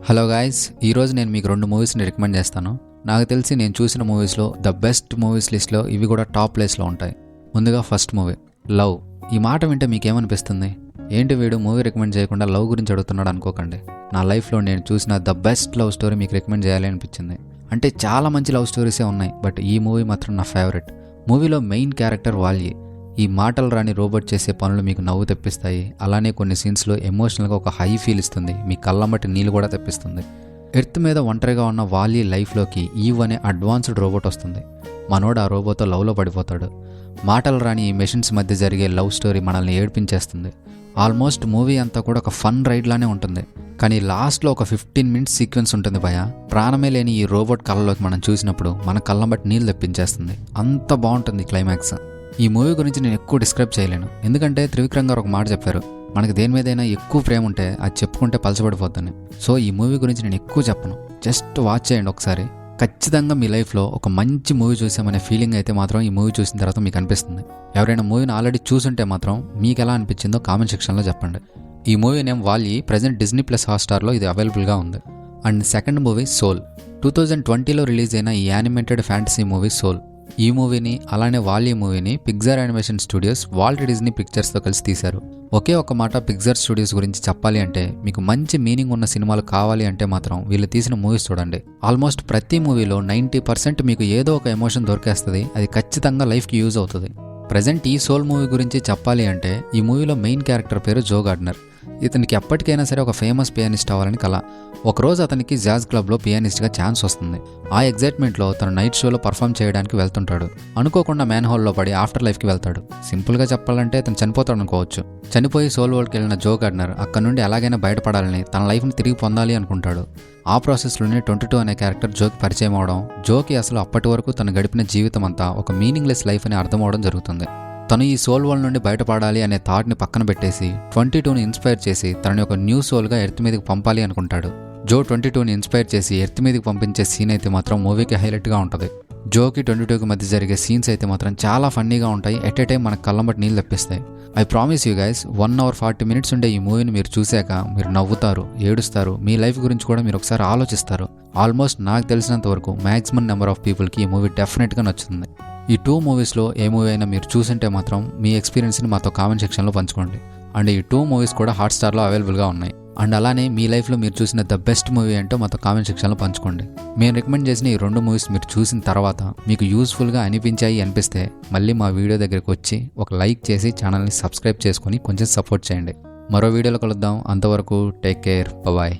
Hello guys, ఈరోజు నేను మీకు 2 మూవీస్ని రికమెండ్ చేస్తాను. నాకు తెలిసి నేను చూసిన మూవీస్లో ద బెస్ట్ మూవీస్ లిస్ట్లో ఇవి కూడా టాప్ ప్లేస్లో ఉంటాయి. ముందుగా ఫస్ట్ మూవీ లవ్. ఈ మాట వింటే మీకేమనిపిస్తుంది? ఏంటి వీడు మూవీ రికమెండ్ చేయకుండా లవ్ గురించి అడుగుతున్నాడు అనుకోకండి. నా లైఫ్లో నేను చూసిన ద బెస్ట్ లవ్ స్టోరీ మీకు రికమెండ్ చేయాలి అనిపించింది. అంటే చాలా మంచి లవ్ స్టోరీసే ఉన్నాయి, బట్ ఈ మూవీ మాత్రం నా ఫేవరెట్. మూవీలో మెయిన్ క్యారెక్టర్ వాల్యీ. ఈ మాటలు రాని రోబోట్ చేసే పనులు మీకు నవ్వు తెప్పిస్తాయి. అలానే కొన్ని సీన్స్లో ఎమోషనల్గా ఒక హై ఫీల్ ఇస్తుంది. మీ కళ్ళమ్మటి నీళ్ళు కూడా తెప్పిస్తుంది. ఎర్త్ మీద ఒంటరిగా ఉన్న వాల్యీ లైఫ్లోకి ఈవ్ అనే అడ్వాన్స్డ్ రోబోట్ వస్తుంది. మనోడు ఆ రోబోతో లవ్లో పడిపోతాడు. మాటలు రాని ఈ మెషిన్స్ మధ్య జరిగే లవ్ స్టోరీ మనల్ని ఏడ్పించేస్తుంది. ఆల్మోస్ట్ మూవీ అంతా కూడా ఒక ఫన్ రైడ్ లానే ఉంటుంది. కానీ లాస్ట్లో ఒక 15 మినిట్స్ సీక్వెన్స్ ఉంటుంది భయ. ప్రాణమే లేని ఈ రోబోట్ కళ్ళలోకి మనం చూసినప్పుడు మన కళ్ళమ్మటి నీళ్ళు తెప్పించేస్తుంది. అంత బాగుంటుంది క్లైమాక్స్. ఈ మూవీ గురించి నేను ఎక్కువ డిస్క్రైబ్ చేయలేను, ఎందుకంటే త్రివిక్రమ్ గారు ఒక మాట చెప్పారు, మనకి దేని మీదైనా ఎక్కువ ప్రేమ ఉంటే అది చెప్పుకుంటే పలచబడిపోద్దని. సో ఈ మూవీ గురించి నేను ఎక్కువ చెప్పను, జస్ట్ వాచ్ చేయండి ఒకసారి. ఖచ్చితంగా మీ లైఫ్లో ఒక మంచి మూవీ చూసామనే ఫీలింగ్ అయితే మాత్రం ఈ మూవీ చూసిన తర్వాత మీకు అనిపిస్తుంది. ఎవరైనా మూవీని ఆల్రెడీ చూసుంటే మాత్రం మీకు ఎలా అనిపించిందో కామెంట్ సెక్షన్లో చెప్పండి. ఈ movie name Wall E. Present Disney plus హాట్‌స్టార్లో ఇది అవైలబుల్గా ఉంది. And second movie Soul. 2020లో రిలీజ్ అయిన ఈ యానిమేటెడ్ ఫ్యాంటసీ మూవీ సోల్. ఈ మూవీని అలానే వాల్యీ మూవీని Pixar animation studios Walt Disney పిక్చర్స్తో కలిసి తీశారు. ఒకే ఒక మాట పిక్సార్ స్టూడియోస్ గురించి చెప్పాలి అంటే, మీకు మంచి మీనింగ్ ఉన్న సినిమాలు కావాలి అంటే మాత్రం వీళ్ళు తీసిన మూవీస్ చూడండి. ఆల్మోస్ట్ ప్రతి మూవీలో 90% మీకు ఏదో ఒక ఎమోషన్ దొరికేస్తుంది. అది ఖచ్చితంగా లైఫ్కి యూజ్ అవుతుంది. ప్రజెంట్ ఈ సోల్ మూవీ గురించి చెప్పాలి అంటే, ఈ మూవీలో మెయిన్ క్యారెక్టర్ పేరు జో గార్డ్నర్. ఇతనికి ఎప్పటికైనా సరే ఒక ఫేమస్ పియానిస్ట్ అవ్వాలని కల. ఒకరోజు అతనికి జాజ్ క్లబ్లో పియానిస్ట్గా ఛాన్స్ వస్తుంది. ఆ ఎగ్జైట్మెంట్లో తను నైట్ షోలో పర్ఫామ్ చేయడానికి వెళ్తుంటాడు. అనుకోకుండా మ్యాన్ హోల్లో పడి ఆఫ్టర్ లైఫ్కి వెళ్తాడు. సింపుల్గా చెప్పాలంటే తను చనిపోతాడు అనుకోవచ్చు. చనిపోయి సోల్ వరల్డ్కి వెళ్ళిన జో గార్డ్నర్ అక్కడ నుండి ఎలాగైనా బయటపడాలని, తన లైఫ్ని తిరిగి పొందాలి అనుకుంటాడు. ఆ ప్రాసెస్లోనే 22 అనే క్యారెక్టర్ జోకి పరిచయం అవడం, జోకి అసలు అప్పటి వరకు తను గడిపిన జీవితం అంతా ఒక మీనింగ్లెస్ లైఫ్ అని అర్థం అవడం జరుగుతుంది. తను ఈ సోల్ వరల్డ్ నుండి బయటపడాలి అనే థాట్ని పక్కన పెట్టేసి 22ని ఇన్స్పైర్ చేసి తనని ఒక న్యూ సోల్గా ఎర్త్ మీదకి పంపాలి అనుకుంటాడు. జో 22ని ఇన్స్పైర్ చేసి ఎర్త్ మీదకి పంపించే సీన్ అయితే మాత్రం మూవీకి హైలైట్గా ఉంటుంది. జోకి 22కి మధ్య జరిగే సీన్స్ అయితే మాత్రం చాలా ఫన్నీగా ఉంటాయి. ఎట్ ఏ టైం మనకు కళ్ళంబట్టి నీళ్ళు తెప్పిస్తాయి. I promise you guys, 1 hour 40 minutes ఉండే ఈ మూవీని మీరు చూశాక మీరు నవ్వుతారు, ఏడుస్తారు, మీ లైఫ్ గురించి కూడా మీరు ఒకసారి ఆలోచిస్తారు. ఆల్మోస్ట్ నాకు తెలిసినంత వరకు మ్యాక్సిమం నెంబర్ ఆఫ్ పీపుల్కి ఈ మూవీ డెఫినెట్గా నచ్చుతుంది. ఈ 2 మూవీస్లో ఏ మూవీ అయినా మీరు చూసింటే మాత్రం మీ ఎక్స్పీరియన్స్ని మాతో కామెంట్ సెక్షన్లో పంచుకోండి. అండ్ ఈ 2 మూవీస్ కూడా హాట్‌స్టార్లో అవైలబుల్గా ఉన్నాయి. అండ్ అలానే మీ లైఫ్లో మీరు చూసిన ద బెస్ట్ మూవీ ఏంటో మాతో కామెంట్ సెక్షన్లో పంచుకోండి. మేము రికమెండ్ చేసిన ఈ 2 మూవీస్ మీరు చూసిన తర్వాత మీకు యూస్ఫుల్గా అనిపించాయి అనిపిస్తే మళ్ళీ మా వీడియో దగ్గరికి వచ్చి ఒక లైక్ చేసి ఛానల్ని సబ్స్క్రైబ్ చేసుకొని కొంచెం సపోర్ట్ చేయండి. మరో వీడియోలో కలుద్దాం. అంతవరకు టేక్ కేర్, బాయ్.